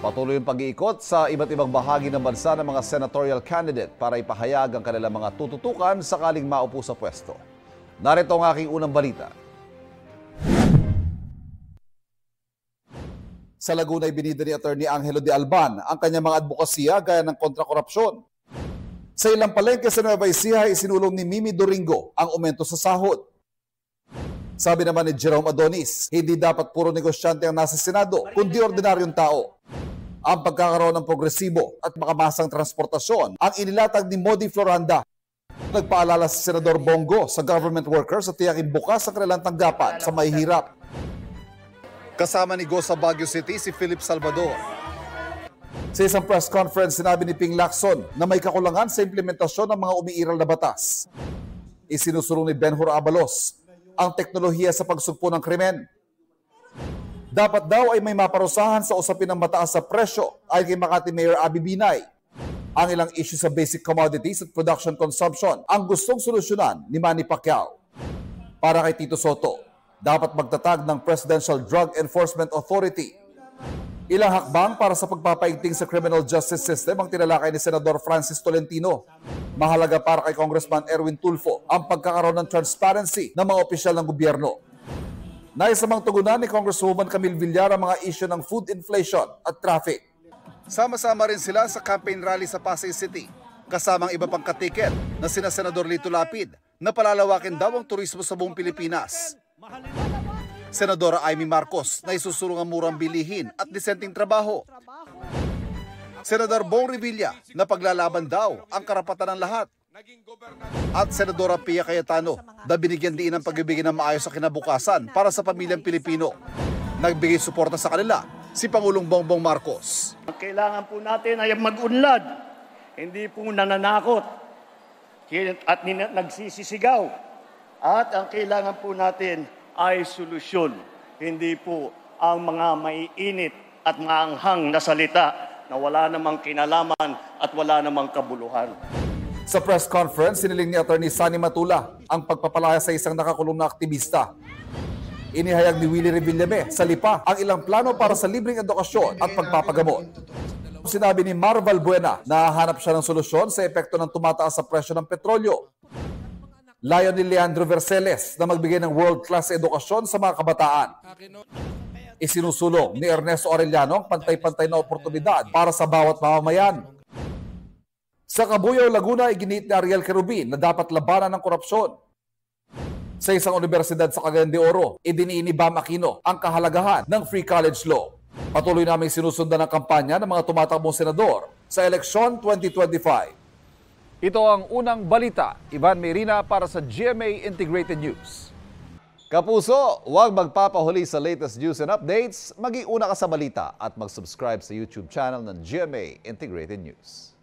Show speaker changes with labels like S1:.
S1: Patuloy ang pag-iikot sa iba't ibang bahagi ng bansa ng mga senatorial candidate para ipahayag ang kanilang mga tututukan sakaling maupo sa pwesto. Narito ang aking unang balita. Sa Laguna, ibinida ni Atty. Angelo de Alban ang kanyang mga advokasya gaya ng kontra-korupsyon. Sa ilang palengke sa Nueva Ecija, isinulong ni Mimi Doringo ang aumento sa sahod. Sabi naman ni Jerome Adonis, hindi dapat puro negosyante ang nasa Senado, kundi ordinaryong tao. Ang pagkakaroon ng progresibo at makamasang transportasyon ang inilatag ni Modi Floranda. Nagpaalala si Senador Bongo sa government workers at tiyakin bukas ang kanilang tanggapan sa mahihirap. Kasama ni Go sa Baguio City si Philip Salvador. Sa isang press conference, sinabi ni Ping Lacson na may kakulangan sa implementasyon ng mga umiiral na batas. Isinusulong ni Benhur Abalos ang teknolohiya sa pagsugpo ng krimen. Dapat daw ay may maparusahan sa usapin ng mataas sa presyo ay kay Makati Mayor Abby Binay. Ang ilang issue sa basic commodities at production consumption ang gustong solusyonan ni Manny Pacquiao. Para kay Tito Soto, dapat magtatag ng Presidential Drug Enforcement Authority. Ilang hakbang para sa pagpapaigting sa criminal justice system ang tinalakay ni Senador Francis Tolentino. Mahalaga para kay Congressman Erwin Tulfo ang pagkakaroon ng transparency ng mga opisyal ng gobyerno. Naisamang tugunan ni Congresswoman Camille Villar ang mga issue ng food inflation at traffic. Sama-sama rin sila sa campaign rally sa Pasay City, kasamang iba pang katiket na sina Senador Lito Lapid na palalawakin daw ang turismo sa buong Pilipinas. Senadora Amy Marcos na isusulong ang murang bilihin at disenteng trabaho. Senador Bong Revilla na paglalaban daw ang karapatan ng lahat. At Senadora Pia Cayetano na binigyan din ng pagbibigay ng maayos sa kinabukasan para sa pamilyang Pilipino. Nagbigay suporta sa kanila si Pangulong Bongbong Marcos.
S2: Ang kailangan po natin ay mag-unlad, hindi po nananakot at nagsisisigaw. At ang kailangan po natin ay solusyon, hindi po ang mga maiinit at maanghang na salita na wala namang kinalaman at wala namang kabuluhan.
S1: Sa press conference, siniling ni Atty. Sunny Matula ang pagpapalaya sa isang nakakulong na aktivista. Inihayag ni Willie Revillame sa Lipa ang ilang plano para sa libreng edukasyon at pagpapagamot. Sinabi ni Marval Buena na hahanap siya ng solusyon sa epekto ng tumataas sa presyo ng petrolyo. Layo ni Leandro Verceles na magbigay ng world-class edukasyon sa mga kabataan. Isinusulong ni Ernesto Arellano ang pantay-pantay na oportunidad para sa bawat mamamayan. Sa Cabuyao, Laguna, iginit ni Ariel Querubin na dapat labanan ng korupsyon. Sa isang universidad sa Cagayan de Oro, idiniin ni Bam Aquino ang kahalagahan ng free college law. Patuloy namin sinusundan ang kampanya ng mga tumatakbong senador sa eleksyon 2025. Ito ang unang balita. Ivan Merina para sa GMA Integrated News. Kapuso, huwag magpapahuli sa latest news and updates. Mag-iuna ka sa balita at mag-subscribe sa YouTube channel ng GMA Integrated News.